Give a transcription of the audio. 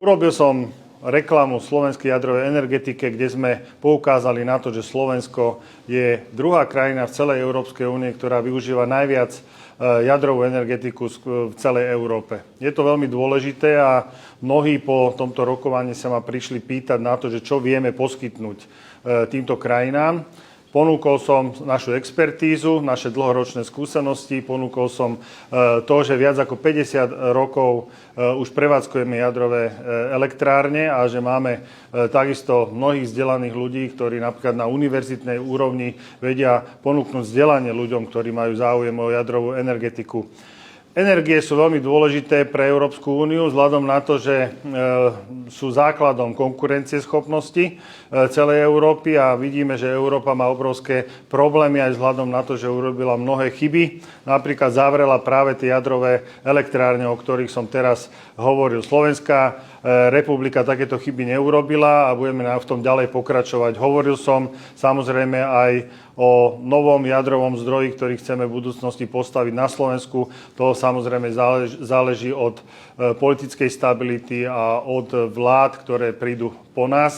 Urobil som reklamu slovenskej jadrovej energetike, kde sme poukázali na to, že Slovensko je druhá krajina v celej Európskej únie, ktorá využíva najviac jadrovú energetiku v celej Európe. Je to veľmi dôležité a mnohí po tomto rokovaní sa ma prišli pýtať na to, že čo vieme poskytnúť týmto krajinám. Ponúkol som našu expertízu, naše dlhoročné skúsenosti, ponúkol som to, že viac ako 50 rokov už prevádzkujeme jadrové elektrárne a že máme takisto mnohých vzdelaných ľudí, ktorí napríklad na univerzitnej úrovni vedia ponúknuť vzdelanie ľuďom, ktorí majú záujem o jadrovú energetiku. Energie sú veľmi dôležité pre Európsku úniu vzhľadom na to, že sú základom konkurencieschopnosti celej Európy a vidíme, že Európa má obrovské problémy aj vzhľadom na to, že urobila mnohé chyby. Napríklad zavrela práve tie jadrové elektrárne, o ktorých som teraz hovoril. Slovenská republika takéto chyby neurobila a budeme v tom ďalej pokračovať. Hovoril som samozrejme aj o novom jadrovom zdroji, ktorý chceme v budúcnosti postaviť na Slovensku. To samozrejme záleží od politickej stability a od vlád, ktoré prídu po nás.